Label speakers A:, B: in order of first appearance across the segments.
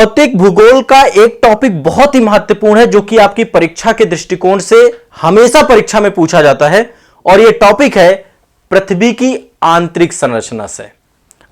A: भौतिक भूगोल का एक टॉपिक बहुत ही महत्वपूर्ण है जो कि आपकी परीक्षा के दृष्टिकोण से हमेशा परीक्षा में पूछा जाता है और यह टॉपिक है पृथ्वी की आंतरिक संरचना से।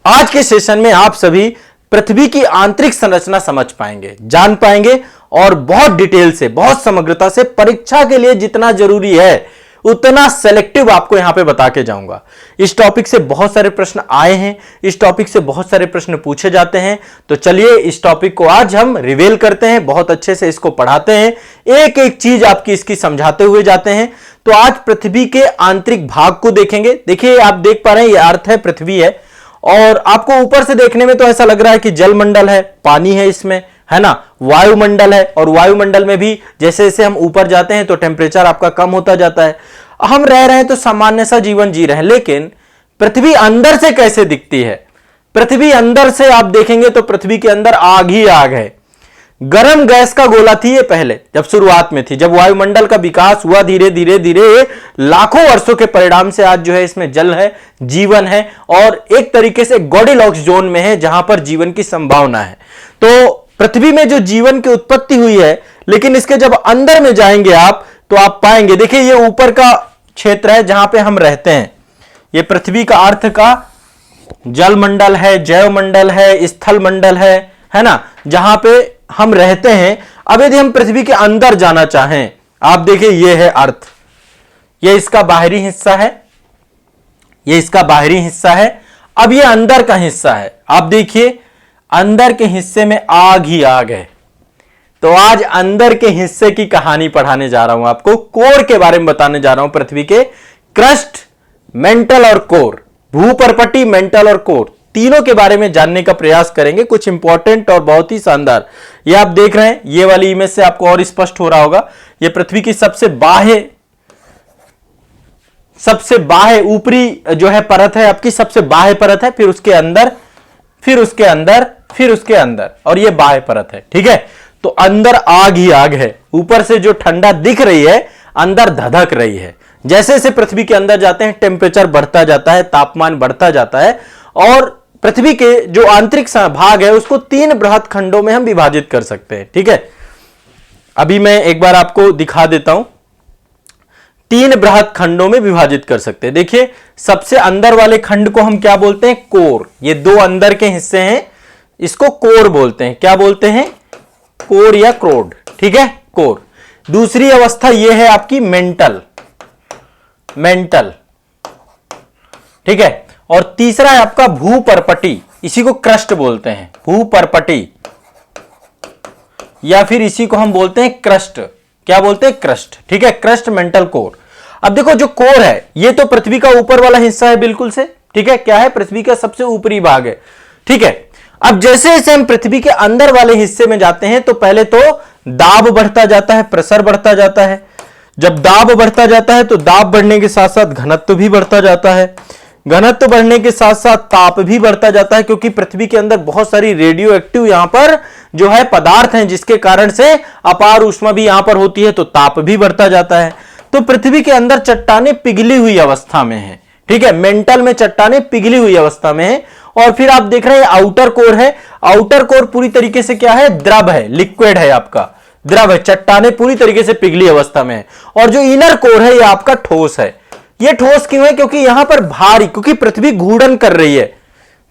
A: आज के सेशन में आप सभी पृथ्वी की आंतरिक संरचना समझ पाएंगे, जान पाएंगे और बहुत डिटेल से, बहुत समग्रता से परीक्षा के लिए जितना जरूरी है उतना सेलेक्टिव आपको यहां पे बता के जाऊंगा। इस टॉपिक से बहुत सारे प्रश्न आए हैं, इस टॉपिक से बहुत सारे प्रश्न पूछे जाते हैं, तो चलिए इस टॉपिक को आज हम रिवील करते हैं, बहुत अच्छे से इसको पढ़ाते हैं, एक एक चीज आपकी इसकी समझाते हुए जाते हैं। तो आज पृथ्वी के आंतरिक भाग को देखेंगे। देखिए आप देख पा रहे हैं, यह अर्थ है, पृथ्वी है और आपको ऊपर से देखने में तो ऐसा लग रहा है कि जलमंडल है, पानी है इसमें, है ना, वायुमंडल है और वायुमंडल में भी जैसे जैसे हम ऊपर जाते हैं तो टेम्परेचर आपका कम होता जाता है। हम रह रहे हैं तो सामान्य सा जीवन जी रहे हैं, लेकिन पृथ्वी अंदर से कैसे दिखती है? पृथ्वी अंदर से आप देखेंगे तो पृथ्वी के अंदर आग ही आग है। गर्म गैस का गोला थी ये पहले, जब शुरुआत में थी, जब वायुमंडल का विकास हुआ धीरे धीरे धीरे लाखों वर्षों के परिणाम से आज जो है इसमें जल है, जीवन है और एक तरीके से गॉडीलॉक्स जोन में है जहां पर जीवन की संभावना है। तो पृथ्वी में जो जीवन की उत्पत्ति हुई है, लेकिन इसके जब अंदर में जाएंगे आप तो आप पाएंगे, देखिए ये ऊपर का क्षेत्र है जहां पे हम रहते हैं, ये पृथ्वी का अर्थ का जलमंडल है, जैवमंडल है, स्थल मंडल है ना, जहां पे हम रहते हैं। अब यदि हम पृथ्वी के अंदर जाना चाहें, आप देखिए ये है अर्थ, ये इसका बाहरी हिस्सा है, ये इसका बाहरी हिस्सा है। अब ये अंदर का हिस्सा है, आप देखिए अंदर के हिस्से में आग ही आग है। तो आज अंदर के हिस्से की कहानी पढ़ाने जा रहा हूं आपको, कोर के बारे में बताने जा रहा हूं, पृथ्वी के क्रस्ट, मेंटल और कोर, भूपर्पटी, मेंटल और कोर, तीनों के बारे में जानने का प्रयास करेंगे। कुछ इंपॉर्टेंट और बहुत ही शानदार, ये आप देख रहे हैं, ये वाली इमेज से आपको और स्पष्ट हो रहा होगा, ये पृथ्वी की सबसे बाह्य ऊपरी जो है परत है आपकी, सबसे बाह्य परत है, फिर उसके अंदर, फिर उसके अंदर, फिर उसके अंदर, और ये बाह्य परत है। ठीक है, तो अंदर आग ही आग है, ऊपर से जो ठंडा दिख रही है अंदर धधक रही है। जैसे जैसे पृथ्वी के अंदर जाते हैं टेम्परेचर बढ़ता जाता है, तापमान बढ़ता जाता है और पृथ्वी के जो आंतरिक भाग है उसको 3 बृहद खंडों में हम विभाजित कर सकते हैं। ठीक है, अभी मैं एक बार आपको दिखा देता हूं, 3 बृहद खंडों में विभाजित कर सकते हैं। देखिए सबसे अंदर वाले खंड को हम क्या बोलते हैं? कोर। ये 2 अंदर के हिस्से हैं, इसको कोर बोलते हैं। क्या बोलते हैं? कोर या क्रोड। ठीक है, कोर। दूसरी अवस्था यह है आपकी मेंटल, मेंटल। ठीक है, और तीसरा है आपका भूपर्पटी, इसी को क्रस्ट बोलते हैं, भूपर्पटी, या फिर इसी को हम बोलते हैं क्रस्ट। क्या बोलते हैं? क्रस्ट। ठीक है, क्रस्ट, मेंटल, कोर। अब देखो जो कोर है ये तो पृथ्वी का ऊपर वाला हिस्सा है बिल्कुल से। ठीक है, क्या है? पृथ्वी का सबसे ऊपरी भाग है। ठीक है, अब जैसे जैसे हम पृथ्वी के अंदर वाले हिस्से में जाते हैं तो पहले तो दाब बढ़ता जाता है, प्रेशर बढ़ता जाता है। जब दाब बढ़ता जाता है तो दाब बढ़ने के साथ साथ घनत्व भी बढ़ता जाता है, घनत्व बढ़ने के साथ साथ ताप भी बढ़ता जाता है, क्योंकि पृथ्वी के अंदर बहुत सारी रेडियो एक्टिव यहां पर जो है पदार्थ हैं जिसके कारण से अपार ऊष्मा भी यहां पर होती है, तो ताप भी बढ़ता जाता है। तो पृथ्वी के अंदर चट्टानें पिघली हुई अवस्था में है। ठीक है, मेंटल में चट्टानें पिघली हुई अवस्था में है। और फिर आप देख रहे हैं आउटर कोर है, आउटर कोर पूरी तरीके से क्या है? द्रव है, लिक्विड है, आपका द्रव है, चट्टानें पूरी तरीके से पिघली अवस्था में है। और जो इनर कोर है ये आपका ठोस है। ये ठोस क्यों है? क्योंकि यहां पर भारी, क्योंकि पृथ्वी घूर्णन कर रही है।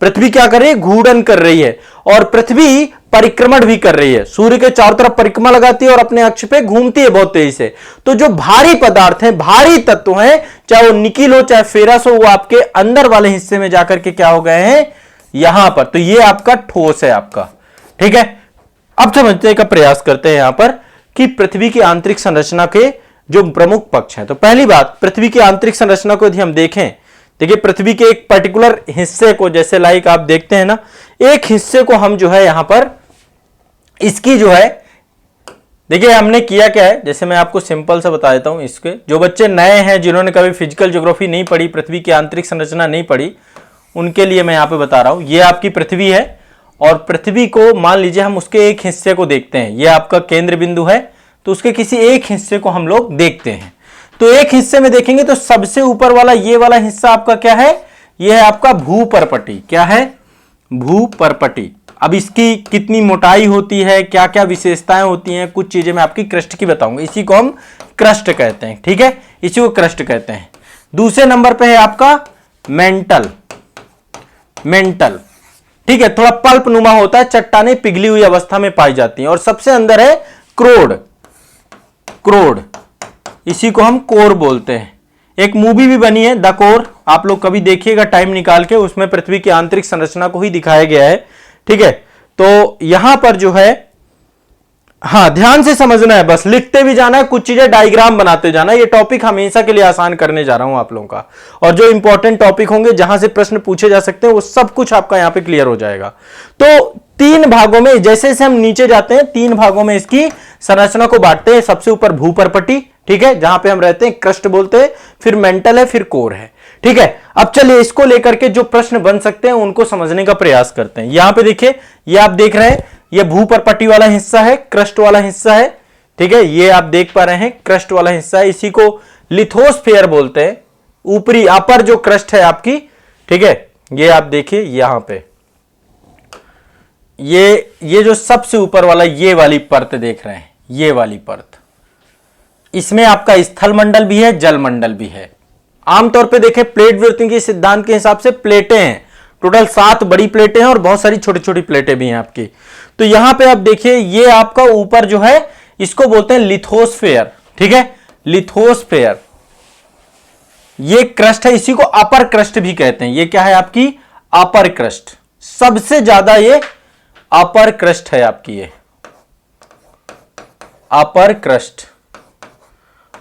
A: पृथ्वी क्या कर रही है? घूर्णन कर रही है। और पृथ्वी परिक्रमण भी कर रही है, सूर्य के चारों तरफ परिक्रमा लगाती है और अपने अक्ष पे घूमती है बहुत तेजी से। तो जो भारी पदार्थ हैं, भारी तत्व हैं, चाहे वो निकिल हो चाहे फेरस हो, वो आपके अंदर वाले हिस्से में जाकर के क्या हो गए हैं? यहां पर। तो ये आपका ठोस है आपका। ठीक है, अब समझने का प्रयास करते हैं यहां पर कि पृथ्वी की आंतरिक संरचना के जो प्रमुख पक्ष हैं। तो पहली बात, पृथ्वी की आंतरिक संरचना को यदि हम देखें, देखिए पृथ्वी के एक पर्टिकुलर हिस्से को, जैसे लाइक आप देखते हैं ना, एक हिस्से को हम जो है यहां पर इसकी जो है, देखिए हमने किया क्या है, जैसे मैं आपको सिंपल से बता देता हूं। इसके जो बच्चे नए हैं, जिन्होंने कभी फिजिकल ज्योग्राफी नहीं पढ़ी, पृथ्वी की आंतरिक संरचना नहीं पढ़ी, उनके लिए मैं यहां पे बता रहा हूं। ये आपकी पृथ्वी है और पृथ्वी को मान लीजिए हम उसके एक हिस्से को देखते हैं, ये आपका केंद्र बिंदु है, तो उसके किसी एक हिस्से को हम लोग देखते हैं। तो एक हिस्से में देखेंगे तो सबसे ऊपर वाला ये वाला हिस्सा आपका क्या है? ये है आपका भूपर्पटी। क्या है? भूपर्पटी। अब इसकी कितनी मोटाई होती है, क्या क्या विशेषताएं होती हैं, कुछ चीजें मैं आपकी क्रस्ट की बताऊंगा। इसी को हम क्रस्ट कहते हैं, ठीक है, इसी को क्रस्ट कहते हैं। दूसरे नंबर पे है आपका मेंटल। मेंटल, ठीक है, थोड़ा पल्प नुमा होता है, चट्टाने पिघली हुई अवस्था में पाई जाती हैं। और सबसे अंदर है क्रोड। क्रोड, इसी को हम कोर बोलते हैं। एक मूवी भी बनी है द कोर, आप लोग कभी देखिएगा टाइम निकाल के, उसमें पृथ्वी की आंतरिक संरचना को ही दिखाया गया है, ठीक है। तो यहां पर जो है, हाँ ध्यान से समझना है, बस लिखते भी जाना है, कुछ चीजें डायग्राम बनाते जाना है। ये टॉपिक हमेशा के लिए आसान करने जा रहा हूं आप लोगों का, और जो इंपॉर्टेंट टॉपिक होंगे जहां से प्रश्न पूछे जा सकते हैं वो सब कुछ आपका यहां पे क्लियर हो जाएगा। तो 3 भागों में, जैसे जैसे हम नीचे जाते हैं 3 भागों में इसकी संरचना को बांटते हैं। सबसे ऊपर भूपर्पटी, ठीक है, जहां पे हम रहते हैं, क्रस्ट बोलते हैं, फिर मेंटल है, फिर कोर है, ठीक है। अब चलिए इसको लेकर के जो प्रश्न बन सकते हैं उनको समझने का प्रयास करते हैं। यहां पे देखिए, ये आप देख रहे हैं, ये भूपर्पटी वाला हिस्सा है, क्रस्ट वाला हिस्सा है, ठीक है, ये आप देख पा रहे हैं क्रस्ट वाला हिस्सा है, इसी को लिथोस्फेयर बोलते हैं। ऊपरी अपर जो क्रस्ट है आपकी, ठीक है, ये आप देखिए यहां पे ये जो सबसे ऊपर वाला ये वाली परत देख रहे हैं, ये वाली परत, इसमें आपका स्थल मंडल भी है, जल मंडल भी है। आमतौर पे देखें प्लेट विवर्तन के सिद्धांत के हिसाब से प्लेटें हैं, टोटल 7 बड़ी प्लेटें हैं और बहुत सारी छोटी छोटी प्लेटें भी हैं आपकी। तो यहां पे आप देखिए, ये आपका ऊपर जो है इसको बोलते हैं लिथोस्फेयर, ठीक है, लिथोस्फेयर। ये क्रस्ट है, इसी को अपर क्रस्ट भी कहते हैं। ये क्या है आपकी अपर क्रस्ट, सबसे ज्यादा ये अपर क्रस्ट है आपकी, ये अपर क्रस्ट।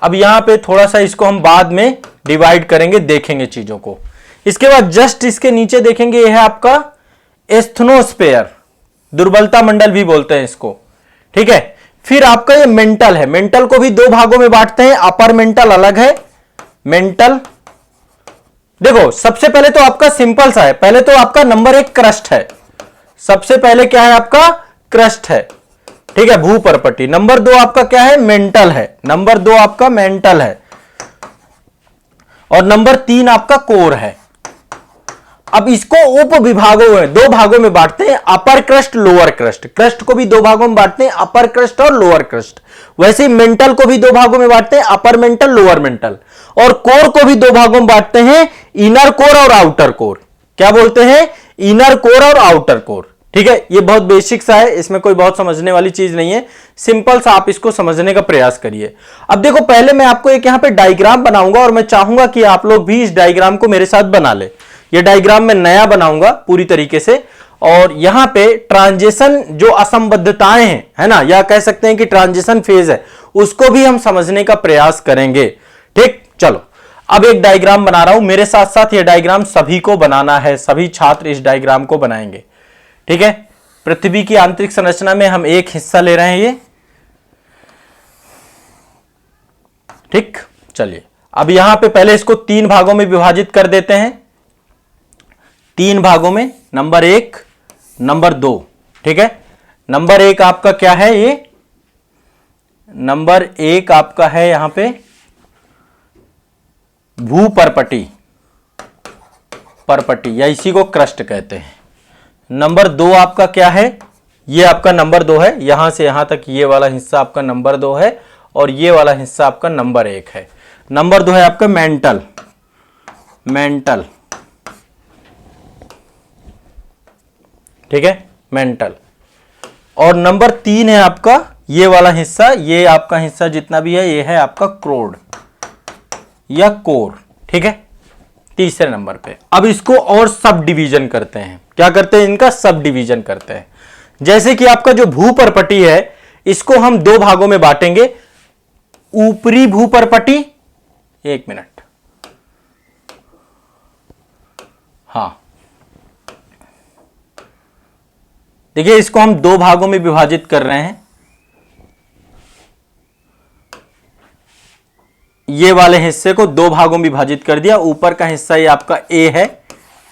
A: अब यहां पे थोड़ा सा इसको हम बाद में डिवाइड करेंगे, देखेंगे चीजों को। इसके बाद जस्ट इसके नीचे देखेंगे, यह है आपका एस्थनोस्फेयर, दुर्बलता मंडल भी बोलते हैं इसको, ठीक है। फिर आपका ये मेंटल है, मेंटल को भी 2 भागों में बांटते हैं, अपर मेंटल अलग है, मेंटल। देखो सबसे पहले तो आपका सिंपल सा है, पहले तो आपका नंबर 1 क्रस्ट है, सबसे पहले क्या है आपका क्रस्ट है, ठीक है, भूपर्पटी। नंबर 2 आपका क्या है, मेंटल है, नंबर 2 आपका मेंटल है, और नंबर 3 आपका कोर है। अब इसको उप विभागों में 2 भागों में बांटते हैं, अपर क्रस्ट लोअर क्रस्ट। क्रस्ट को भी 2 भागों में बांटते हैं, अपर क्रस्ट और लोअर क्रस्ट। वैसे ही मेंटल को भी 2 भागों में बांटते हैं, अपर मेंटल लोअर मेंटल। और कोर को भी 2 भागों में बांटते हैं, इनर कोर और आउटर कोर। क्या बोलते हैं, इनर कोर और आउटर कोर, ठीक है। ये बहुत बेसिक सा है, इसमें कोई बहुत समझने वाली चीज नहीं है, सिंपल सा आप इसको समझने का प्रयास करिए। अब देखो, पहले मैं आपको एक यहां पे डायग्राम बनाऊंगा और मैं चाहूंगा कि आप लोग भी इस डायग्राम को मेरे साथ बना ले। ये डायग्राम मैं नया बनाऊंगा पूरी तरीके से, और यहां पे ट्रांजिशन जो असंबद्धताएं हैं, है ना, या कह सकते हैं कि ट्रांजिशन फेज है, उसको भी हम समझने का प्रयास करेंगे, ठीक। चलो अब एक डायग्राम बना रहा हूं, मेरे साथ साथ ये डायग्राम सभी को बनाना है, सभी छात्र इस डायग्राम को बनाएंगे, ठीक है। पृथ्वी की आंतरिक संरचना में हम एक हिस्सा ले रहे हैं ये, ठीक। चलिए अब यहां पे पहले इसको 3 भागों में विभाजित कर देते हैं, 3 भागों में, नंबर 1 नंबर 2, ठीक है। नंबर 1 आपका क्या है, ये नंबर 1 आपका है यहां पे भूपर्पटी, परपटी, या इसी को क्रस्ट कहते हैं। नंबर 2 आपका क्या है, ये आपका नंबर 2 है, यहां से यहां तक ये वाला हिस्सा आपका नंबर 2 है, और ये वाला हिस्सा आपका नंबर 1 है। नंबर 2 है आपका मेंटल, मेंटल, ठीक है, मेंटल। और नंबर 3 है आपका ये वाला हिस्सा, ये आपका हिस्सा जितना भी है, ये है आपका क्रोड या कोर, ठीक है, तीसरे नंबर पे। अब इसको और सब डिवीजन करते हैं, क्या करते हैं, इनका सब डिवीजन करते हैं। जैसे कि आपका जो भूपर्पटी है, इसको हम 2 भागों में बांटेंगे, ऊपरी भूपर्पटी, 1 मिनट, हां देखिए, इसको हम 2 भागों में विभाजित कर रहे हैं। ये वाले हिस्से को 2 भागों में विभाजित कर दिया, ऊपर का हिस्सा ये आपका ए है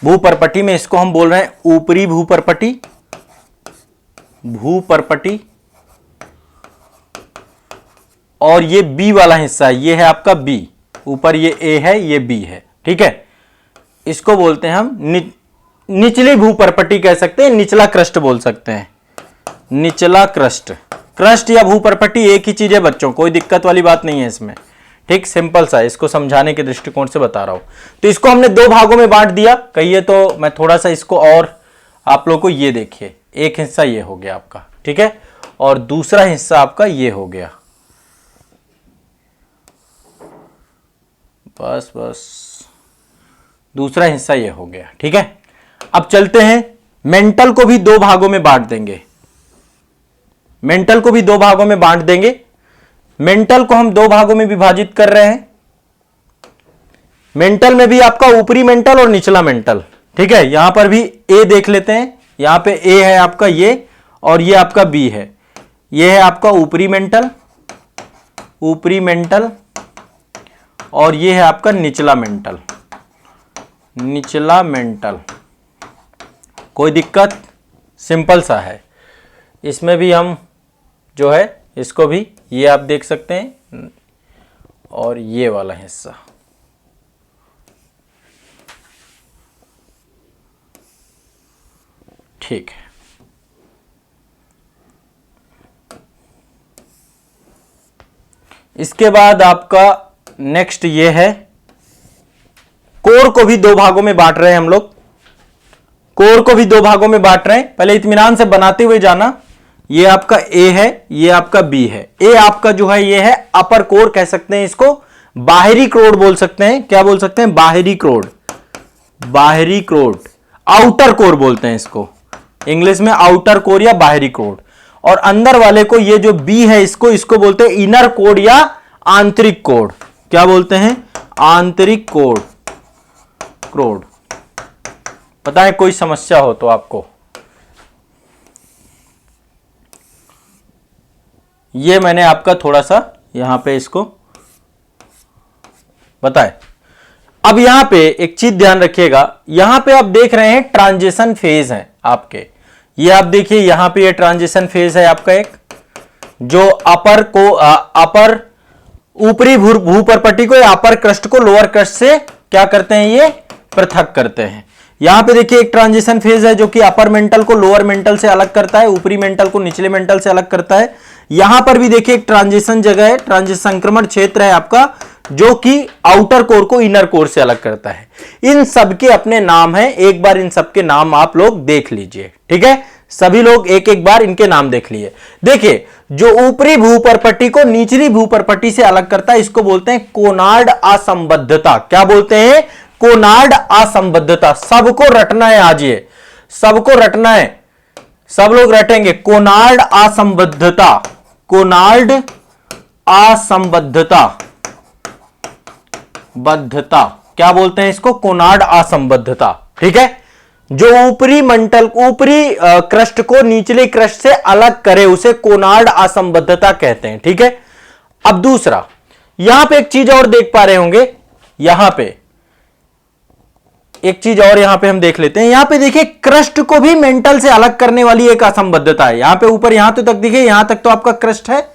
A: भूपर्पटी में, इसको हम बोल रहे हैं ऊपरी भूपर्पटी, भूपर्पटी। और ये बी वाला हिस्सा है, ये है आपका बी, ऊपर ये ए है, ये बी है, ठीक है। इसको बोलते हैं हम निचली भूपर्पटी कह सकते हैं, निचला क्रस्ट बोल सकते हैं, निचला क्रस्ट। क्रस्ट या भूपर्पटी एक ही चीज है बच्चों, कोई दिक्कत वाली बात नहीं है इसमें, ठीक, सिंपल सा है, इसको समझाने के दृष्टिकोण से बता रहा हूं। तो इसको हमने दो भागों में बांट दिया, कहिए तो मैं थोड़ा सा इसको और आप लोगों को, ये देखिए एक हिस्सा ये हो गया आपका, ठीक है, और दूसरा हिस्सा आपका ये हो गया, बस बस दूसरा हिस्सा ये हो गया, ठीक है। अब चलते हैं, मेंटल को भी दो भागों में बांट देंगे, मेंटल को भी दो भागों में बांट देंगे। मेंटल को हम दो भागों में विभाजित कर रहे हैं। मेंटल में भी आपका ऊपरी मेंटल और निचला मेंटल, ठीक है। यहां पर भी ए देख लेते हैं, यहां पे ए है आपका ये, और ये आपका बी है, ये है आपका ऊपरी मेंटल, ऊपरी मेंटल, और ये है आपका निचला मेंटल, निचला मेंटल। कोई दिक्कत, सिंपल सा है। इसमें भी हम जो है इसको भी ये आप देख सकते हैं, और ये वाला हिस्सा, ठीक है। इसके बाद आपका नेक्स्ट ये है, कोर को भी दो भागों में बांट रहे हैं हम लोग, कोर को भी दो भागों में बांट रहे हैं। पहले इत्मीनान से बनाते हुए जाना, ये आपका ए है, ये आपका बी है। ए आपका जो है ये है अपर कोर कह सकते हैं, इसको बाहरी क्रोड बोल सकते हैं, क्या बोल सकते हैं, बाहरी क्रोड, बाहरी क्रोड, आउटर कोर बोलते हैं इसको, इंग्लिश में आउटर कोर या बाहरी कोर। और अंदर वाले को, ये जो बी है इसको बोलते हैं इनर कोड या आंतरिक कोड, क्या बोलते हैं, आंतरिक कोड, क्रोड। पता है कोई समस्या हो तो आपको, ये मैंने आपका थोड़ा सा यहां पे इसको बताए। अब यहां पे एक चीज ध्यान रखिएगा, यहां पे आप देख रहे हैं ट्रांजिशन फेज है आपके, ये आप देखिए यहां पे ये ट्रांजिशन फेज है आपका एक, जो अपर को अपर ऊपरी भूपर्पटी को या अपर क्रस्ट को लोअर क्रस्ट से क्या करते हैं, ये पृथक करते हैं। यहां पे देखिए एक ट्रांजिशन फेज है जो कि अपर मेंटल को लोअर मेंटल से अलग करता है, ऊपरी मेंटल को निचले मेंटल से अलग करता है। यहां पर भी देखिए एक ट्रांजिशन जगह है, ट्रांजिशन संक्रमण क्षेत्र है आपका, जो कि आउटर कोर को इनर कोर से अलग करता है। इन सब के अपने नाम हैं, एक बार इन सब के नाम आप लोग देख लीजिए, ठीक है। सभी लोग एक एक बार इनके नाम देख लिए। देखिए, जो ऊपरी भूपर्पटी को निचली भूपर्पटी से अलग करता है, इसको बोलते हैं कोनार्ड असंबद्धता। क्या बोलते हैं, कोनार्ड असंबद्धता। सबको रटना है आज, ये सबको रटना है, सब लोग रटेंगे। कोनार्ड असंबद्धता, कोनार्ड असंबद्धता, बद्धता, क्या बोलते हैं इसको, कोनार्ड असंबद्धता, ठीक है। जो ऊपरी मंडल, ऊपरी क्रस्ट को निचले क्रस्ट से अलग करे, उसे कोनार्ड असंबद्धता कहते हैं, ठीक है। अब दूसरा, यहां पे एक चीज और देख पा रहे होंगे, यहां पे एक चीज और यहां पे हम देख लेते हैं। यहां पे देखिए क्रस्ट को भी मेंटल से अलग करने वाली एक असंबद्धता है। यहां पे ऊपर यहां तक देखिए, यहां तक तो आपका क्रस्ट है,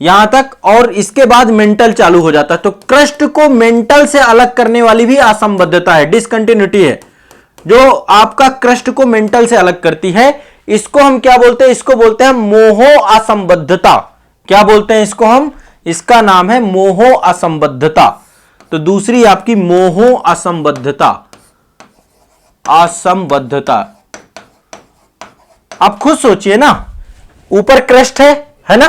A: यहां तक, और इसके बाद मेंटल चालू हो जाता है। तो क्रस्ट को मेंटल से अलग करने वाली भी असंबद्धता है, डिसकंटिन्यूटी है, जो आपका क्रस्ट को मेंटल से अलग करती है। इसको हम क्या बोलते हैं, इसको बोलते हैं मोहो असंबद्धता। क्या बोलते हैं इसको हम, इसका नाम है मोहो असंबद्धता। तो दूसरी आपकी मोहो असंबद्धता, असंबद्धता। आप खुद सोचिए ना, ऊपर क्रस्ट है ना,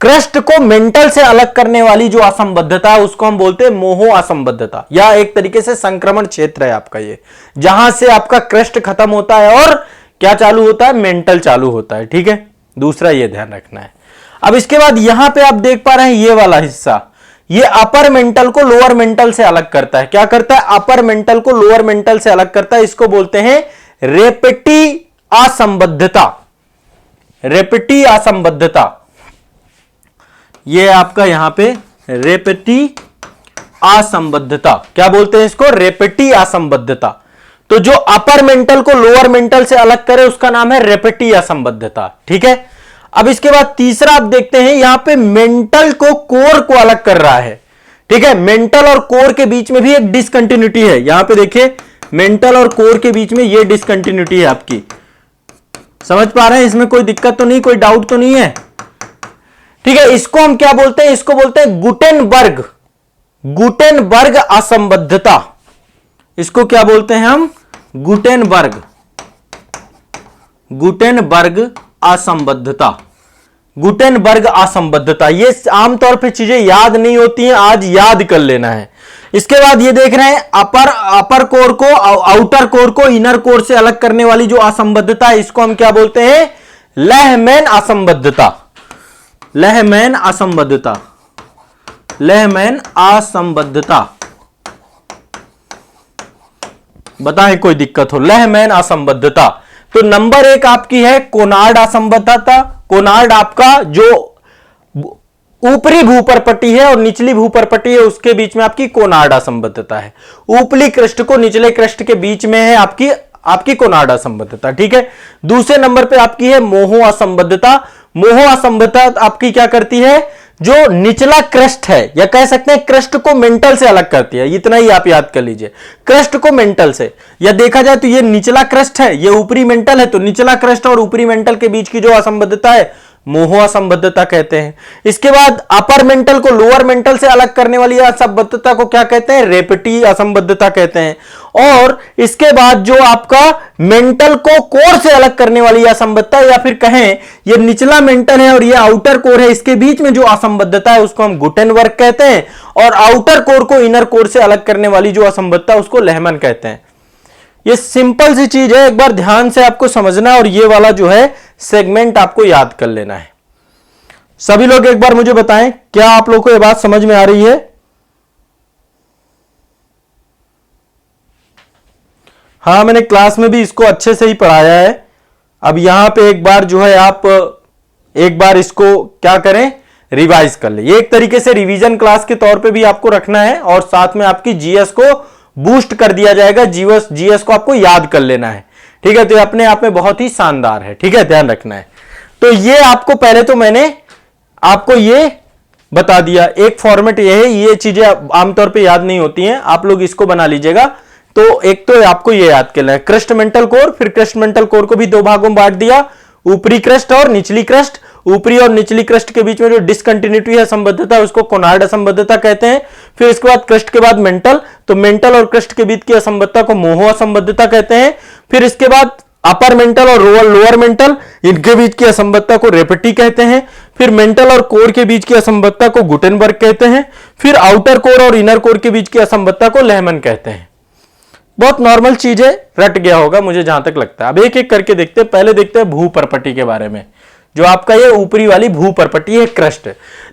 A: क्रस्ट को मेंटल से अलग करने वाली जो असंबद्धता है उसको हम बोलते हैं मोहो असंबद्धता, या एक तरीके से संक्रमण क्षेत्र है आपका ये, जहां से आपका क्रस्ट खत्म होता है और क्या चालू होता है, मेंटल चालू होता है, ठीक है। दूसरा ये ध्यान रखना है। अब इसके बाद यहां पे आप देख पा रहे हैं ये वाला हिस्सा, ये अपर मेंटल को लोअर मेंटल से अलग करता है। क्या करता है, अपर मेंटल को लोअर मेंटल से अलग करता है। इसको बोलते हैं रेपेटी असंबद्धता, रेपेटी असंबद्धता। ये आपका यहां पे रेपेटी असंबद्धता, क्या बोलते हैं इसको, रेपेटी असंबद्धता। तो जो अपर मेंटल को लोअर मेंटल से अलग करे उसका नाम है रेपेटी असंबद्धता, ठीक है। अब इसके बाद तीसरा आप देखते हैं, यहां पे मेंटल को कोर को अलग कर रहा है, ठीक है। मेंटल और कोर के बीच में भी एक डिसकंटिन्यूटी है। यहां पे देखिए मेंटल और कोर के बीच में ये डिसकंटिन्यूटी है आपकी। समझ पा रहे हैं? इसमें कोई दिक्कत तो नहीं, कोई डाउट तो नहीं है? ठीक है, इसको हम क्या बोलते हैं? इसको बोलते हैं गुटेनबर्ग असंबद्धता। इसको क्या बोलते हैं हम? गुटेनबर्ग असंबद्धता। गुटेनबर्ग असंबद्धता। ये आमतौर पे चीजें याद नहीं होती हैं, आज याद कर लेना है। इसके बाद ये देख रहे हैं अपर कोर को आउटर कोर को इनर कोर से अलग करने वाली जो असंबद्धता है, इसको हम क्या बोलते हैं? लहमैन असंबद्धता। लहमैन असंबद्धता। लहमैन असंबद्धता। बताएं कोई दिक्कत हो? लहमैन असंबद्धता। तो नंबर 1 आपकी है कोनार्ड असंबद्धता। कोनार्ड आपका जो ऊपरी भूपरपट्टी है और निचली भूपरपट्टी है, उसके बीच में आपकी कोनार्ड असंबद्धता है। ऊपरी कृष्ठ को निचले कृष्ठ के बीच में है आपकी कोनार्ड असंबद्धता। ठीक है। दूसरे नंबर पे आपकी है मोहो असंबद्धता। मोहो असंबद्धता आपकी क्या करती है? जो निचला क्रस्ट है, या कह सकते हैं क्रस्ट को मेंटल से अलग करती है। इतना ही आप याद कर लीजिए, क्रस्ट को मेंटल से। या देखा जाए तो ये निचला क्रस्ट है, ये ऊपरी मेंटल है, तो निचला क्रस्ट और ऊपरी मेंटल के बीच की जो असंबद्धता है, मोहो असंबद्धता कहते हैं। इसके बाद अपर मेंटल को लोअर मेंटल से अलग करने वाली असंबद्धता को क्या कहते हैं? रेपेटी असंबद्धता कहते हैं। और इसके बाद जो आपका मेंटल को कोर से अलग करने वाली असंबद्धता, या फिर कहें ये निचला मेंटल है और ये आउटर कोर है, इसके बीच में जो असंबद्धता है उसको हम गुटेनबर्ग कहते हैं। और आउटर कोर को इनर कोर से अलग करने वाली जो असंबद्धता उसको लहमन कहते हैं। ये सिंपल सी चीज है, एक बार ध्यान से आपको समझना और ये वाला जो है सेगमेंट आपको याद कर लेना है। सभी लोग एक बार मुझे बताएं, क्या आप लोगों को ये बात समझ में आ रही है? हाँ, मैंने क्लास में भी इसको अच्छे से ही पढ़ाया है। अब यहां पे एक बार जो है आप एक बार इसको क्या करें? रिवाइज कर ले। ये एक तरीके से रिवीजन क्लास के तौर पे भी आपको रखना है और साथ में आपकी जीएस को बूस्ट कर दिया जाएगा। जीएस को आपको याद कर लेना है। ठीक है, तो ये अपने आप में बहुत ही शानदार है। ठीक है, ध्यान रखना है। तो ये आपको पहले तो मैंने आपको ये बता दिया, एक फॉर्मेट ये है। ये चीजें आमतौर पे याद नहीं होती हैं, आप लोग इसको बना लीजिएगा। तो एक तो आपको ये याद करना है क्रस्ट मेंटल कोर। फिर क्रस्ट मेंटल कोर को भी दो भागों में बांट दिया, ऊपरी क्रस्ट और निचली क्रस्ट। ऊपरी और निचली क्रस्ट के बीच में जो डिसकंटिन्यूटी है, असंबद्धता, उसको कोनार्ड असंबद्धता कहते हैं। फिर इसके बाद क्रस्ट के बाद मेंटल, तो मेंटल और क्रस्ट के बीच की असंबद्धता को मोहो असंबद्धता कहते हैं। फिर इसके बाद अपर मेंटल और लोअर मेंटल, इनके बीच की असंबद्धता को रेपेटी कहते हैं। फिर मेंटल और कोर के बीच की असंबद्धता को गुटेनबर्ग कहते हैं। फिर आउटर कोर और इनर कोर के बीच की असंबद्धता को लहमन कहते हैं। बहुत नॉर्मल चीज है, रट गया होगा मुझे जहां तक लगता है। अब एक एक करके देखते हैं। पहले देखते हैं भूपरपट्टी के बारे में। जो आपका ये ऊपरी वाली भूपरपट्टी है, क्रस्ट।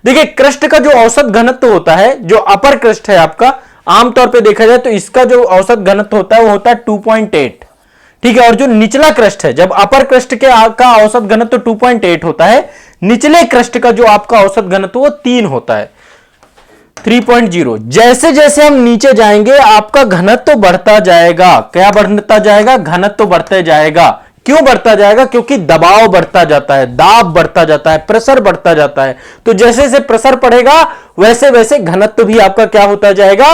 A: देखिए, क्रस्ट का जो औसत घनत्व होता है, जो अपर क्रस्ट है आपका, आमतौर पे देखा जाए तो इसका जो औसत घनत्व होता है वो होता है 2.8। ठीक है। और जो निचला क्रस्ट है, जब अपर क्रस्ट के का औसत घनत्व 2.8 होता है, निचले क्रस्ट का जो आपका औसत घनत्व वो 3 होता है, 3.0। जैसे जैसे हम नीचे जाएंगे आपका घनत्व बढ़ता जाएगा। क्या बढ़ता जाएगा? घनत्व बढ़ता जाएगा। क्यों बढ़ता जाएगा? क्योंकि दबाव बढ़ता जाता है, दाब बढ़ता जाता है, प्रेशर बढ़ता जाता है। तो जैसे जैसे प्रेशर बढ़ेगा वैसे वैसे घनत्व भी आपका क्या होता जाएगा?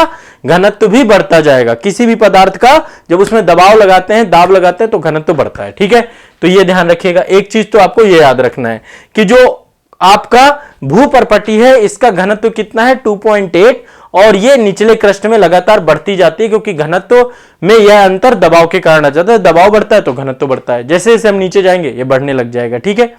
A: घनत्व भी बढ़ता जाएगा। किसी भी पदार्थ का जब उसमें दबाव लगाते हैं, दाब लगाते हैं, तो घनत्व बढ़ता है। ठीक है, तो ये ध्यान रखिएगा। एक चीज तो आपको ये याद रखना है कि जो आपका भूपरपट्टी है, इसका घनत्व कितना है? 2.8। और ये निचले क्रस्ट में लगातार बढ़ती जाती है, क्योंकि घनत्व में यह अंतर दबाव के कारण आ जाता है। दबाव बढ़ता है तो घनत्व बढ़ता है। जैसे जैसे हम नीचे जाएंगे ये बढ़ने लग जाएगा। ठीक है।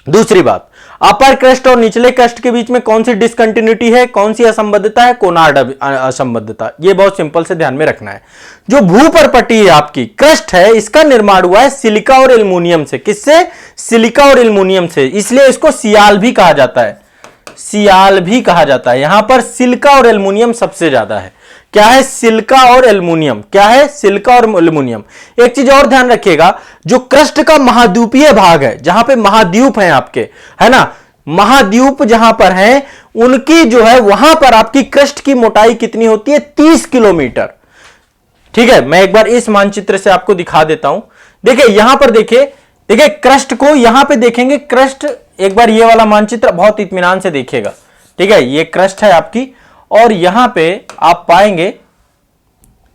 A: दूसरी बात, अपर क्रस्ट और निचले क्रस्ट के बीच में कौन सी डिसकंटिन्यूटी है, कौन सी असंबद्धता है? कोनार्ड असंबद्धता। ये बहुत सिंपल से ध्यान में रखना है। जो भूपरपट्टी है आपकी, क्रस्ट है, इसका निर्माण हुआ है सिलिका और एल्युमिनियम से। किससे? सिलिका और एल्युमिनियम से। इसलिए इसको सियाल भी कहा जाता है। सियाल भी कहा जाता है। यहां पर सिलिका और एल्युमिनियम सबसे ज्यादा है। क्या है? सिलिका और एल्युमिनियम। क्या है? सिलिका और एल्युमिनियम। एक चीज और ध्यान रखिएगा, जो क्रस्ट का महाद्वीपीय भाग है, जहां पे महाद्वीप हैं आपके, है ना, महाद्वीप जहां पर हैं, उनकी जो है वहां पर आपकी क्रस्ट की मोटाई कितनी होती है? 30 किलोमीटर। ठीक है, मैं एक बार इस मानचित्र से आपको दिखा देता हूं। देखिए यहां पर, देखिए क्रस्ट को यहां पे देखेंगे। क्रस्ट, एक बार ये वाला मानचित्र बहुत इत्मीनान से देखिएगा। ठीक है, ये क्रस्ट है आपकी, और यहां पे आप पाएंगे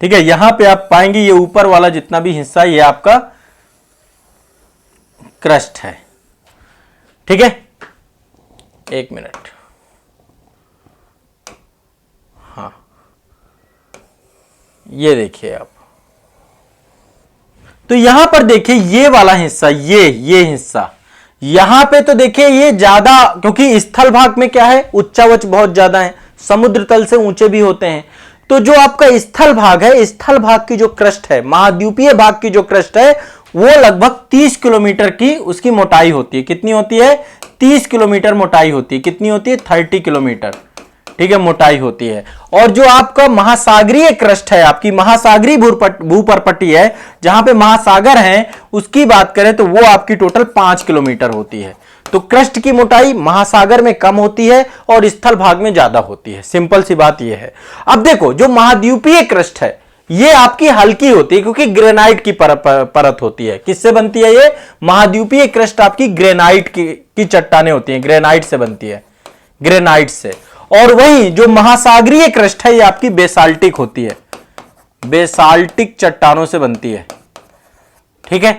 A: ठीक है, यहां पे आप पाएंगे ये ऊपर वाला जितना भी हिस्सा ये आपका क्रस्ट है। ठीक है, एक मिनट, हाँ ये देखिए आप, तो यहां पर देखिए ये वाला हिस्सा, ये हिस्सा यहां पे तो देखिए ये ज्यादा, क्योंकि स्थल भाग में क्या है, उच्चावच बहुत ज्यादा है, समुद्र तल से ऊंचे भी होते हैं। तो जो आपका स्थल भाग है, स्थल भाग की जो क्रस्ट है, महाद्वीपीय भाग की जो क्रस्ट है, वो लगभग 30 किलोमीटर की उसकी मोटाई होती है। कितनी होती है? 30 किलोमीटर मोटाई होती है। कितनी होती है? 30 किलोमीटर, ठीक है, मोटाई होती है। और जो आपका महासागरीय क्रस्ट है, आपकी महासागरीय भूपरपट्टी है, जहां पे महासागर है, उसकी बात करें तो वो आपकी टोटल 5 किलोमीटर होती है। तो क्रस्ट की मोटाई महासागर में कम होती है और स्थल भाग में ज्यादा होती है। सिंपल सी बात यह है। अब देखो, जो महाद्वीपीय क्रस्ट है ये आपकी हल्की होती है, क्योंकि ग्रेनाइट की परत होती है। किससे बनती है ये? महाद्वीपीय क्रस्ट आपकी ग्रेनाइट की चट्टानें होती हैं, ग्रेनाइट से बनती है, ग्रेनाइट से। और वहीं जो महासागरीय क्रस्ट है ये आपकी बेसाल्टिक होती है, बेसाल्टिक चट्टानों से बनती है। ठीक है,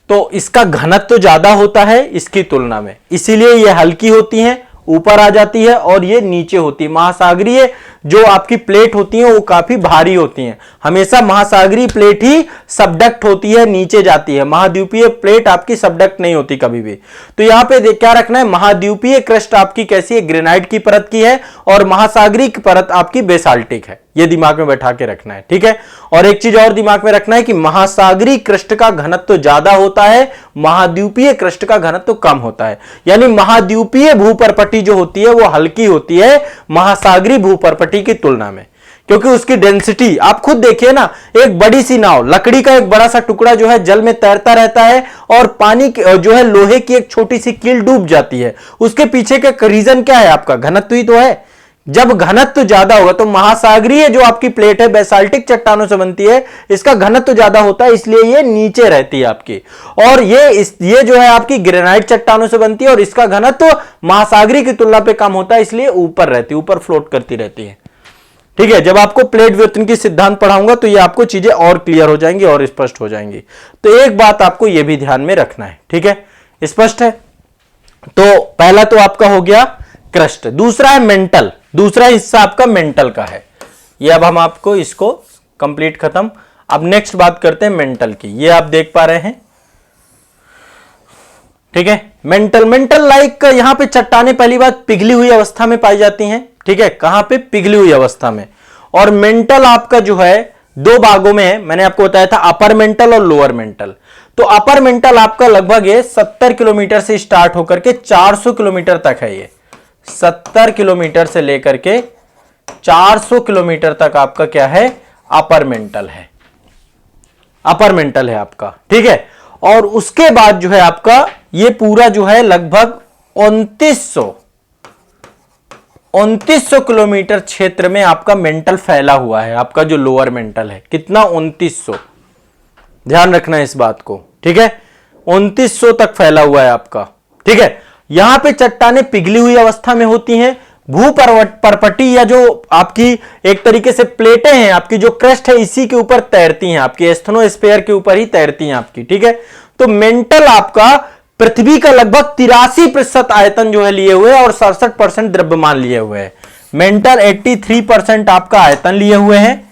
A: तो इसका घनत्व तो ज्यादा होता है इसकी तुलना में, इसीलिए ये हल्की होती हैं, ऊपर आ जाती है, और ये नीचे होती है। महासागरीय जो आपकी प्लेट होती है वो काफी भारी होती हैं। हमेशा महासागरीय प्लेट ही सबडक्ट होती है, नीचे जाती है। महाद्वीपीय प्लेट आपकी सबडक्ट नहीं होती कभी भी। तो यहां पे क्या रखना है? महाद्वीपीय क्रस्ट आपकी कैसी है? ग्रेनाइट की परत की है, और महासागरीय की परत आपकी बेसाल्टिक है। ये दिमाग में बैठा के रखना है। ठीक है, और एक चीज और दिमाग में रखना है कि महासागरीय क्रस्ट का घनत्व ज्यादा होता है, महाद्वीपीय क्रस्ट का घनत्व कम होता है। यानी महाद्वीपीय भूपरपट्टी जो होती है वो हल्की होती है महासागरीय भूपरपट्टी की तुलना में, क्योंकि उसकी डेंसिटी आप खुद देखिए ना। एक बड़ी सी नाव, लकड़ी का एक बड़ा सा टुकड़ा जो है जल में तैरता रहता है, और पानी जो है लोहे की एक छोटी सी कील डूब जाती है। उसके पीछे का रीजन क्या है? आपका घनत्व ही तो है। जब घनत्व ज्यादा होगा तो महासागरीय जो आपकी प्लेट है बेसाल्टिक चट्टानों से बनती है, इसका घनत्व ज्यादा होता है, इसलिए ये नीचे रहती है आपकी। और ये जो है आपकी ग्रेनाइट चट्टानों से बनती है, और इसका घनत्व महासागरीय की तुलना पे कम होता है, इसलिए ऊपर रहती है, ऊपर फ्लोट करती रहती है। ठीक है, जब आपको प्लेट व्युत्पन्न की सिद्धांत पढ़ाऊंगा तो ये आपको चीजें और क्लियर हो जाएंगी और स्पष्ट हो जाएंगी। तो एक बात आपको यह भी ध्यान में रखना है। ठीक है, स्पष्ट है? तो पहला तो आपका हो गया क्रस्ट। दूसरा है मेंटल। दूसरा हिस्सा आपका मेंटल का है। ये अब हम आपको इसको कंप्लीट खत्म। अब नेक्स्ट बात करते हैं मेंटल की। ये आप देख पा रहे हैं, ठीक है। मेंटल लाइक यहां पे चट्टानें पहली बात पिघली हुई अवस्था में पाई जाती हैं। ठीक है, कहां पे? पिघली हुई अवस्था में। और मेंटल आपका जो है दो भागों में है, मैंने आपको बताया था अपर मेंटल और लोअर मेंटल। तो अपर मेंटल आपका लगभग ये 70 किलोमीटर से स्टार्ट होकर के 400 किलोमीटर तक है। ये 70 किलोमीटर से लेकर के 400 किलोमीटर तक आपका क्या है? अपर मेंटल है, अपर मेंटल है आपका। ठीक है, और उसके बाद जो है आपका ये पूरा जो है लगभग 2900 किलोमीटर क्षेत्र में आपका मेंटल फैला हुआ है। आपका जो लोअर मेंटल है कितना? 2900। ध्यान रखना है इस बात को। ठीक है, 2900 तक फैला हुआ है आपका। ठीक है, यहां पे चट्टानें पिघली हुई अवस्था में होती हैं। भूपरपट्टी या जो आपकी एक तरीके से प्लेटें हैं, आपकी जो क्रस्ट है इसी के ऊपर तैरती हैं, आपकी एस्थेनोस्फीयर के ऊपर ही तैरती हैं आपकी। ठीक है, तो मेंटल आपका पृथ्वी का लगभग 83% आयतन जो है लिए हुए है और 67% द्रव्यमान लिए हुए है। मेंटल 83% आपका आयतन लिए हुए हैं,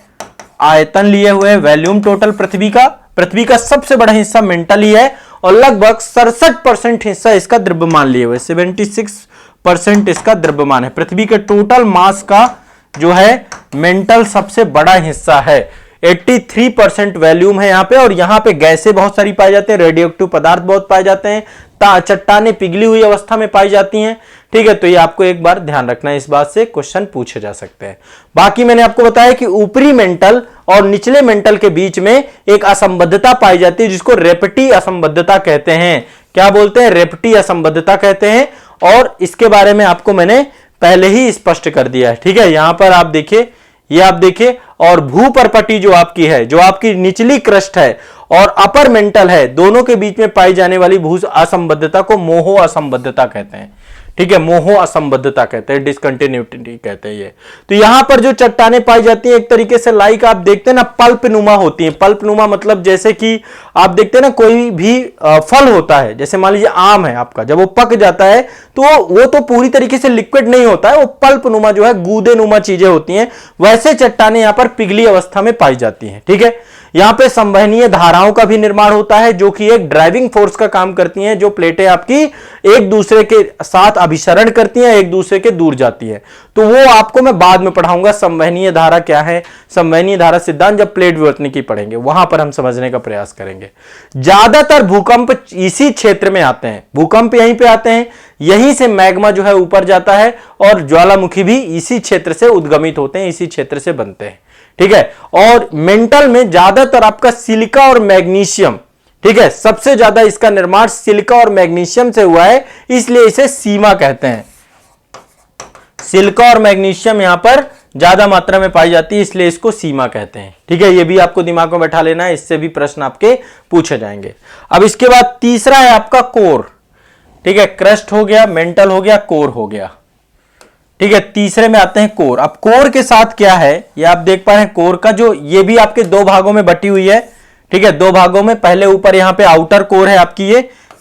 A: आयतन लिए हुए हैं, वॉल्यूम टोटल पृथ्वी का सबसे बड़ा हिस्सा मेंटल ही है, और लगभग 67% हिस्सा इसका द्रव्यमान लिए हुए, 76% इसका द्रव्यमान है। पृथ्वी के टोटल मास का जो है मेंटल सबसे बड़ा हिस्सा है। 83% वॉल्यूम है यहां पे, और यहां पे गैसें बहुत सारी पाई जाती हैं, रेडियो एक्टिव पदार्थ बहुत पाए जाते हैं, चट्टानें पिघली हुई अवस्था में पाई जाती हैं। ठीक है, तो ये आपको एक बार ध्यान रखना है, इस बात से क्वेश्चन पूछे जा सकते हैं। बाकी मैंने आपको बताया कि ऊपरी मेंटल और निचले मेंटल के बीच में एक असंबद्धता पाई जाती है, जिसको रेपटी असंबद्धता कहते हैं। क्या बोलते हैं? रेपटी असंबद्धता कहते हैं, और इसके बारे में आपको मैंने पहले ही स्पष्ट कर दिया है। ठीक है, यहां पर आप देखिए, ये आप देखिए, और भूपरपट्टी जो आपकी है, जो आपकी निचली क्रस्ट है और अपर मेंटल है, दोनों के बीच में पाई जाने वाली भू असंबद्धता को मोहो असंबद्धता कहते हैं। ठीक है, मोहो असंबद्धता कहते हैं, डिसकंटिन्यूटी कहते हैं ये। तो यहां पर जो चट्टानें पाई जाती हैं एक तरीके से लाइक आप देखते हैं ना पल्प नुमा होती हैं। पल्प नुमा मतलब जैसे कि आप देखते हैं ना कोई भी फल होता है, जैसे मान लीजिए आम है आपका, जब वो पक जाता है तो वो तो पूरी तरीके से लिक्विड नहीं होता है, वो पल्प नुमा जो है गूदे नुमा चीजें होती हैं, वैसे चट्टानें यहां पर पिघली अवस्था में पाई जाती हैं। ठीक है, यहां पे संवहनीय धाराओं का भी निर्माण होता है जो कि एक ड्राइविंग फोर्स का काम करती हैं, जो प्लेटें आपकी एक दूसरे के साथ अभिसरण करती हैं, एक दूसरे के दूर जाती है। तो वो आपको मैं बाद में पढ़ाऊंगा, संवहनीय धारा क्या है, संवहनीय धारा सिद्धांत जब प्लेट विवर्तनिकी पढ़ेंगे वहां पर हम समझने का प्रयास करेंगे। ज्यादातर भूकंप इसी क्षेत्र में आते हैं, भूकंप यहीं पे आते हैं, यहीं से मैग्मा जो है ऊपर जाता है और ज्वालामुखी भी इसी क्षेत्र से उद्गमित होते हैं, इसी क्षेत्र से बनते हैं। ठीक है, और मेंटल में ज्यादातर आपका सिलिका और मैग्नीशियम, ठीक है, सबसे ज्यादा इसका निर्माण सिलिका और मैग्नीशियम से हुआ है, इसलिए इसे सीमा कहते हैं। सिलिका और मैग्नीशियम यहां पर ज्यादा मात्रा में पाई जाती है, इसलिए इसको सीमा कहते हैं। ठीक है, ये भी आपको दिमाग में बैठा लेना है, इससे भी प्रश्न आपके पूछे जाएंगे। अब इसके बाद तीसरा है आपका कोर। ठीक है, क्रस्ट हो गया, मेंटल हो गया, कोर हो गया। ठीक है, तीसरे में आते हैं कोर। अब कोर के साथ क्या है ये आप देख पा रहे हैं, कोर का जो ये भी आपके दो भागों में बटी हुई है। ठीक है, दो भागों में, पहले ऊपर यहां पे आउटर कोर है आपकी,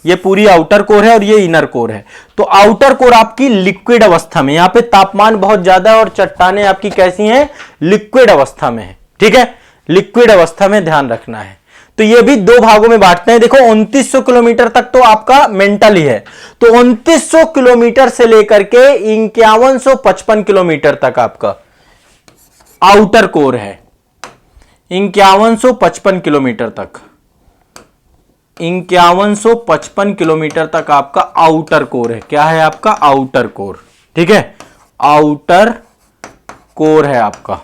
A: ये पूरी आउटर कोर है और ये इनर कोर है। तो आउटर कोर आपकी लिक्विड अवस्था में, यहां पे तापमान बहुत ज्यादा है और चट्टानें आपकी कैसी हैं, लिक्विड अवस्था में है। ठीक है, लिक्विड अवस्था में ध्यान रखना है। तो ये भी दो भागों में बांटते हैं। देखो 2900 किलोमीटर तक तो आपका मेंटल ही है, तो 2900 किलोमीटर से लेकर के 5155 किलोमीटर तक आपका आउटर कोर है। 5155 किलोमीटर तक, 5155 किलोमीटर तक आपका आउटर कोर है। क्या है आपका आउटर कोर? ठीक है, आउटर कोर है आपका।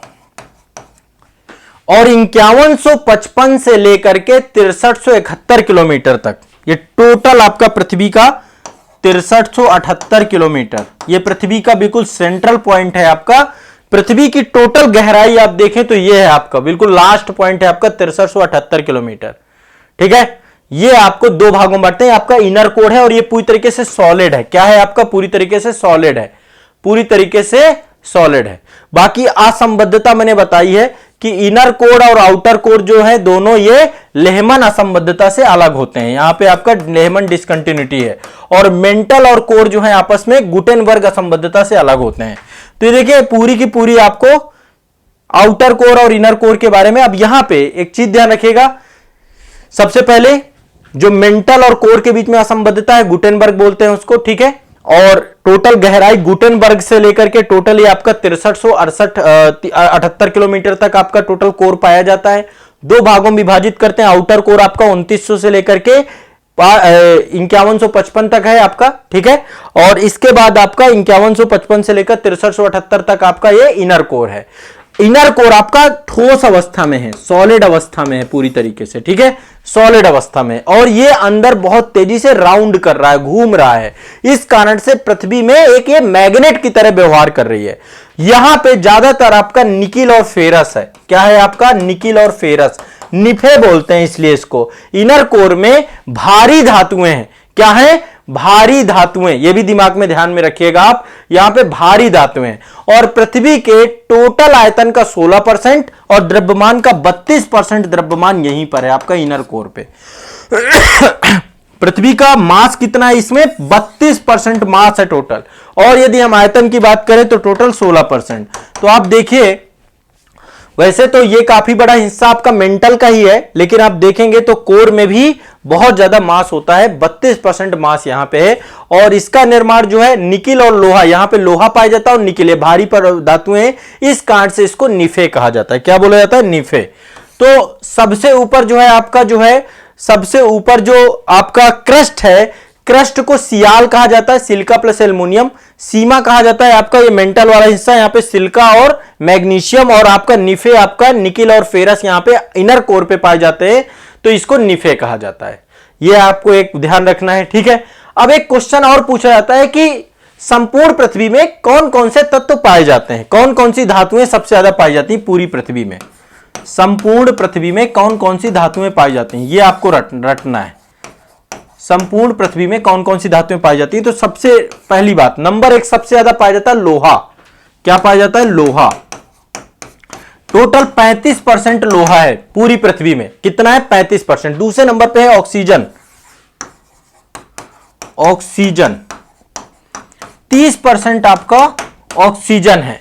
A: और 5155 से लेकर के 6371 किलोमीटर तक, ये टोटल आपका पृथ्वी का 6378 किलोमीटर, ये पृथ्वी का बिल्कुल सेंट्रल पॉइंट है आपका। पृथ्वी की टोटल गहराई आप देखें तो ये है आपका बिल्कुल लास्ट पॉइंट है आपका 6378 किलोमीटर। ठीक है, ये आपको दो भागों में बांटते हैं। आपका इनर कोर है और ये पूरी तरीके से सॉलिड है। क्या है आपका? पूरी तरीके से सॉलिड है, पूरी तरीके से सॉलिड है। बाकी असंबद्धता मैंने बताई है कि इनर कोर और आउटर कोर जो है दोनों ये लेहमन असंबद्धता से अलग होते हैं। यहां पे आपका लेहमन डिसकंटिन्यूटी है। और मेंटल और कोर जो है आपस में गुटेनबर्ग असंबद्धता से अलग होते हैं। तो ये देखिए पूरी की पूरी आपको आउटर कोर और इनर कोर के बारे में। अब यहां पे एक चीज ध्यान रखिएगा, सबसे पहले जो मेंटल और कोर के बीच में असंबद्धता है गुटेनबर्ग बोलते हैं उसको। ठीक है, और टोटल गहराई गुटेनबर्ग से लेकर के टोटल ये आपका 6378 किलोमीटर तक आपका टोटल कोर पाया जाता है। दो भागों में विभाजित करते हैं। आउटर कोर आपका 2900 से लेकर के 5155 तक है आपका। ठीक है, और इसके बाद आपका 5155 से लेकर 6378 तक आपका ये इनर कोर है। इनर कोर आपका ठोस अवस्था में है, सॉलिड अवस्था में है पूरी तरीके से। ठीक है, सॉलिड अवस्था में, और ये अंदर बहुत तेजी से राउंड कर रहा है, घूम रहा है। इस कारण से पृथ्वी में एक ये मैग्नेट की तरह व्यवहार कर रही है। यहां पे ज्यादातर आपका निकिल और फेरस है। क्या है आपका? निकिल और फेरस, निफे बोलते हैं इसलिए इसको। इनर कोर में भारी धातुएं हैं। क्या है? भारी धातुएं। ये भी दिमाग में ध्यान में रखिएगा आप, यहां पे भारी धातुएं। और पृथ्वी के टोटल आयतन का 16% और द्रव्यमान का 32% द्रव्यमान यहीं पर है आपका इनर कोर पे। पृथ्वी का मास कितना है इसमें? 32% मास है टोटल। और यदि हम आयतन की बात करें तो टोटल 16%। तो आप देखिए, वैसे तो ये काफी बड़ा हिस्सा आपका मेंटल का ही है, लेकिन आप देखेंगे तो कोर में भी बहुत ज्यादा मास होता है। 32% मास यहां पे है। और इसका निर्माण जो है निकिल और लोहा, यहां पे लोहा पाया जाता है और निकिल, ये भारी पर धातुएं, इस कारण से इसको निफे कहा जाता है। क्या बोला जाता है? निफे। तो सबसे ऊपर जो है आपका जो है, सबसे ऊपर जो आपका क्रस्ट है, क्रस्ट को सियाल कहा जाता है, सिलिका प्लस एल्युमिनियम। सीमा कहा जाता है आपका ये मेंटल वाला हिस्सा, यहां पे सिलिका और मैग्नीशियम, और आपका निफे आपका निकिल और फेरस यहां पे इनर कोर पे पाए जाते हैं, तो इसको निफे कहा जाता है। ये आपको एक ध्यान रखना है। ठीक है, अब एक क्वेश्चन और पूछा जाता है कि संपूर्ण पृथ्वी में कौन कौन से तत्व पाए जाते हैं, कौन कौन सी धातुएं सबसे ज्यादा पाई जाती हैं पूरी पृथ्वी में। संपूर्ण पृथ्वी में कौन कौन सी धातुएं पाई जाती हैं, ये आपको रटना है। संपूर्ण पृथ्वी में कौन कौन सी धातुएं पाई जाती हैं? तो सबसे पहली बात, नंबर 1 सबसे ज्यादा पाया जाता है लोहा। क्या पाया जाता है? लोहा। टोटल 35% लोहा है पूरी पृथ्वी में। कितना है? 35%। दूसरे नंबर पे है ऑक्सीजन। ऑक्सीजन 30% आपका ऑक्सीजन है।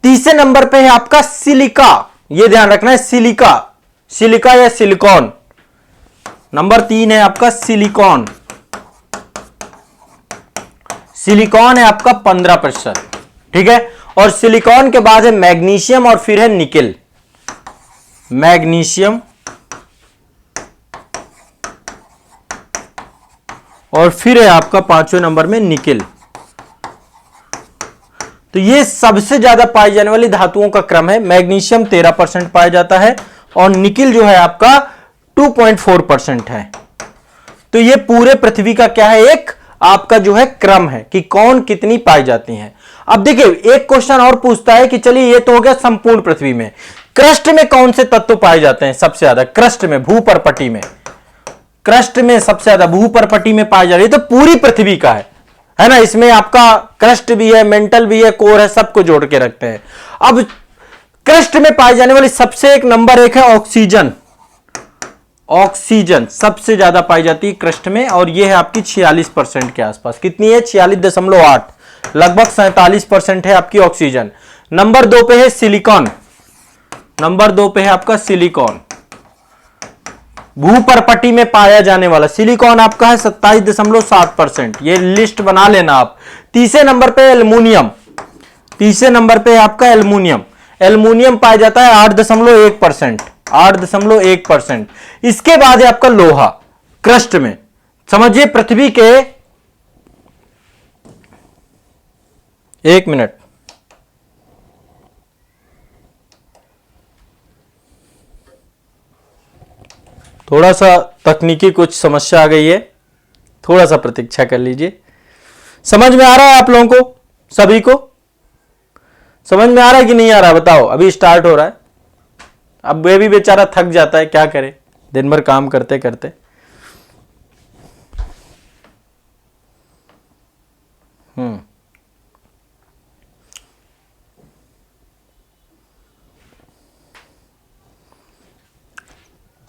A: तीसरे नंबर पे है आपका सिलिका। यह ध्यान रखना है, सिलिका, सिलिका या सिलिकॉन। नंबर 3 है आपका सिलिकॉन। सिलिकॉन है आपका 15%। ठीक है। और सिलिकॉन के बाद है मैग्नीशियम और फिर है निकेल। मैग्नीशियम और फिर है आपका 5वें नंबर में निकेल। तो ये सबसे ज्यादा पाई जाने वाली धातुओं का क्रम है। मैग्नीशियम 13% पाया जाता है और निकेल जो है आपका 2.4% है। तो ये पूरे पृथ्वी का क्या है? एक आपका जो है क्रम है कि कौन कितनी पाई जाती हैं। अब देखिए एक क्वेश्चन और पूछता है कि चलिए ये तो हो गया संपूर्ण पृथ्वी में, क्रस्ट में कौन से तत्व पाए जाते हैं सबसे ज्यादा? क्रस्ट में, भूपरपटी में, क्रस्ट में सबसे ज्यादा भूपरपटी में पाए जा रही है। तो पूरी पृथ्वी का है ना, इसमें आपका क्रस्ट भी है, मेंटल भी है, कोर है, सबको जोड़ के रखते हैं। अब क्रस्ट में पाई जाने वाली सबसे एक नंबर 1 है ऑक्सीजन। ऑक्सीजन सबसे ज्यादा पाई जाती है क्रस्ट में और यह है आपकी 46% के आसपास। कितनी है? 46.8, लगभग 47% है आपकी ऑक्सीजन। नंबर 2 पे है सिलिकॉन। नंबर 2 पे है आपका सिलिकॉन, भूपरपटी में पाया जाने वाला सिलिकॉन आपका है 27.7%। ये लिस्ट बना लेना आप। तीसरे नंबर पे एल्युमिनियम। तीसरे नंबर पे आपका एल्युमिनियम। एल्युमिनियम पाया जाता है 8.1%। 8.1%। इसके बाद है आपका लोहा क्रस्ट में। समझिए पृथ्वी के, एक मिनट, थोड़ा सा तकनीकी कुछ समस्या आ गई है, थोड़ा सा प्रतीक्षा कर लीजिए। समझ में आ रहा है आप लोगों को? सभी को समझ में आ रहा है कि नहीं आ रहा? बताओ। अभी स्टार्ट हो रहा है। अब वे भी बेचारा थक जाता है, क्या करे, दिन भर काम करते करते।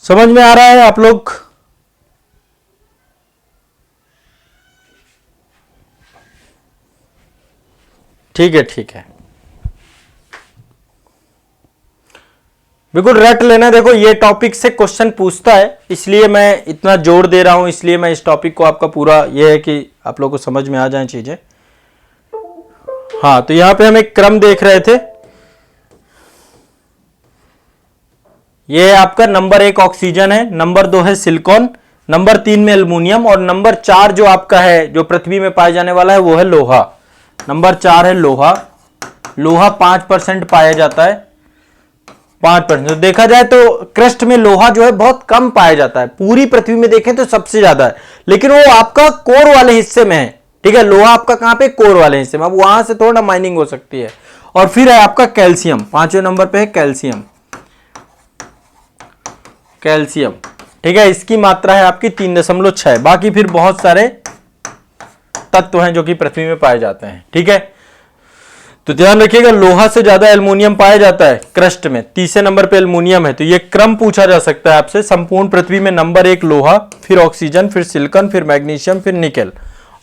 A: समझ में आ रहा है आप लोग? ठीक है, ठीक है, बिल्कुल रट लेना। देखो ये टॉपिक से क्वेश्चन पूछता है, इसलिए मैं इतना जोर दे रहा हूं, इसलिए मैं इस टॉपिक को आपका पूरा ये है कि आप लोगों को समझ में आ जाए चीजें। हाँ, तो यहां पे हम एक क्रम देख रहे थे। ये आपका नंबर 1 ऑक्सीजन है, नंबर 2 है सिलिकॉन, नंबर 3 में एल्युमिनियम और नंबर 4 जो आपका है जो पृथ्वी में पाया जाने वाला है वो है लोहा। नंबर 4 है लोहा। लोहा 5% पाया जाता है, 5%। तो देखा जाए तो क्रस्ट में लोहा जो है बहुत कम पाया जाता है। पूरी पृथ्वी में देखें तो सबसे ज्यादा है, लेकिन वो आपका कोर वाले हिस्से में है। ठीक है, लोहा आपका कहां पे? कोर वाले हिस्से में। अब वहां से थोड़ा माइनिंग हो सकती है। और फिर है आपका कैल्शियम, 5वें नंबर पे है कैल्शियम। कैल्शियम, ठीक है, इसकी मात्रा है आपकी 3.6। बाकी फिर बहुत सारे तत्व हैं जो कि पृथ्वी में पाए जाते हैं। ठीक है, तो ध्यान रखिएगा लोहा से ज्यादा एल्युमिनियम पाया जाता है क्रस्ट में। तीसरे नंबर पे एल्युमिनियम है। तो ये क्रम पूछा जा सकता है आपसे। संपूर्ण पृथ्वी में नंबर 1 लोहा, फिर ऑक्सीजन, फिर सिलिकॉन, फिर मैग्नीशियम, फिर निकेल।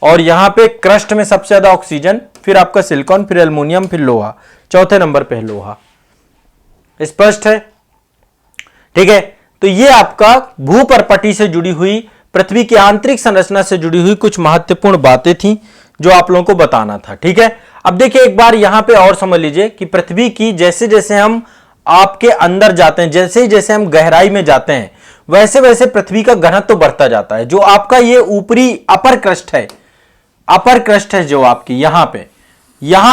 A: और यहां पे क्रस्ट में सबसे ज्यादा ऑक्सीजन, फिर आपका सिलिकॉन, फिर एल्युमिनियम, फिर लोहा। चौथे नंबर पे है लोहा। स्पष्ट है? ठीक है, तो ये आपका भूपरपटी से जुड़ी हुई, पृथ्वी की आंतरिक संरचना से जुड़ी हुई कुछ महत्वपूर्ण बातें थी जो आप लोगों को बताना था। ठीक है, अब देखिए एक बार यहां पे और समझ लीजिए कि पृथ्वी की जैसे जैसे हम आपके अंदर जाते हैं, जैसे जैसे हम गहराई में जाते हैं, वैसे वैसे पृथ्वी का घनत्व तो बढ़ता जाता है। जो आपका ये ऊपरी अपर क्रस्ट है, अपर क्रस्ट है जो आपकी यहां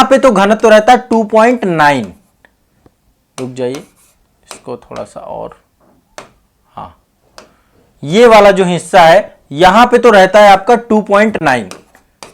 A: पे तो घनत्व तो रहता है 2.9। रुक जाइए, इसको थोड़ा सा और, हाँ, ये वाला जो हिस्सा है यहां पे तो रहता है आपका 2.9।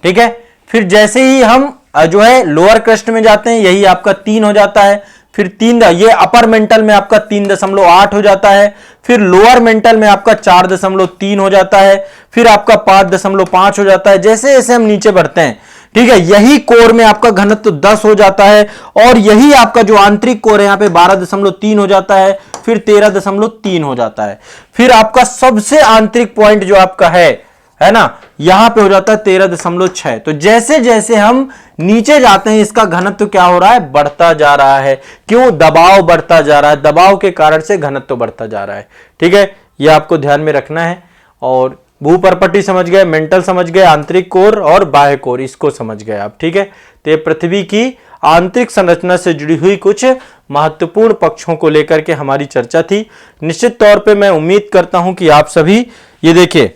A: ठीक है, फिर जैसे ही हम जो है लोअर क्रस्ट में जाते हैं, यही आपका 3 हो जाता है। फिर 3, ये अपर मेंटल में आपका 3.8 हो जाता है, फिर लोअर मेंटल में आपका 4.3 हो जाता है, फिर आपका 5.5 हो जाता है। जैसे जैसे हम नीचे बढ़ते हैं, ठीक है, यही कोर में आपका घनत्व 10 हो जाता है, और यही आपका जो आंतरिक कोर है यहाँ पे 12.3 हो जाता है, फिर 13.3 हो जाता है, फिर आपका सबसे आंतरिक पॉइंट जो आपका है ना, यहां पे हो जाता है 13.6। तो जैसे जैसे हम नीचे जाते हैं इसका घनत्व क्या हो रहा है, बढ़ता जा रहा है। क्यों? दबाव बढ़ता जा रहा है, दबाव के कारण से घनत्व बढ़ता जा रहा है। ठीक है, यह आपको ध्यान में रखना है। और भूपर्पटी समझ गए, मेंटल समझ गए, आंतरिक कोर और बाह्य कोर, इसको समझ गए आप। ठीक है, तो ये पृथ्वी की आंतरिक संरचना से जुड़ी हुई कुछ महत्वपूर्ण पक्षों को लेकर के हमारी चर्चा थी। निश्चित तौर पे मैं उम्मीद करता हूं कि आप सभी, ये देखिए,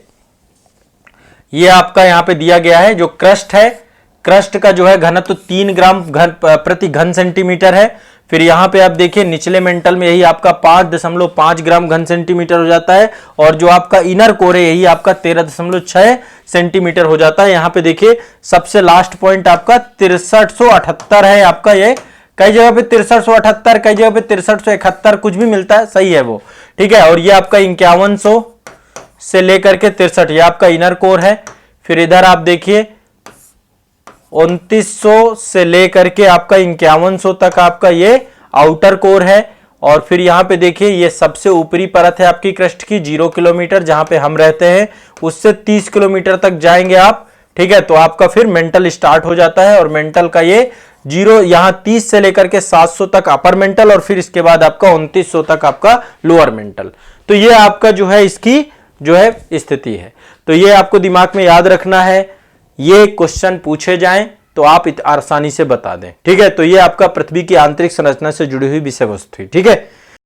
A: ये आपका यहां पे दिया गया है जो क्रस्ट है, क्रस्ट का जो है घनत्व 3 ग्राम प्रति घन सेंटीमीटर है। फिर यहां पे आप देखिए निचले मेंटल में यही आपका 5.5 ग्राम घन सेंटीमीटर हो जाता है, और जो आपका इनर कोर है यही आपका 13.6 सेंटीमीटर हो जाता है। यहां पे देखिए सबसे लास्ट पॉइंट आपका 6378 है आपका, ये कई जगह पे 6378, कई जगह पे 6371 कुछ भी मिलता है, सही है वो। ठीक है, और ये आपका 5100 से लेकर के 63, ये आपका इनर कोर है। फिर इधर आप देखिए 2900 से लेकर के आपका 5100 तक आपका ये आउटर कोर है। और फिर यहां पे देखिए ये सबसे ऊपरी परत है आपकी क्रस्ट की 0 किलोमीटर, जहां पे हम रहते हैं उससे 30 किलोमीटर तक जाएंगे आप। ठीक है, तो आपका फिर मेंटल स्टार्ट हो जाता है, और मेंटल का ये 0 यहां 30 से लेकर के 700 तक अपर मेंटल, और फिर इसके बाद आपका 2900 तक आपका लोअर मेंटल। तो ये आपका जो है इसकी जो है स्थिति है। तो ये आपको दिमाग में याद रखना है, ये क्वेश्चन पूछे जाएं तो आप आसानी से बता दें। ठीक है, तो ये आपका पृथ्वी की आंतरिक संरचना से जुड़ी हुई विषय वस्तु थी। ठीक है।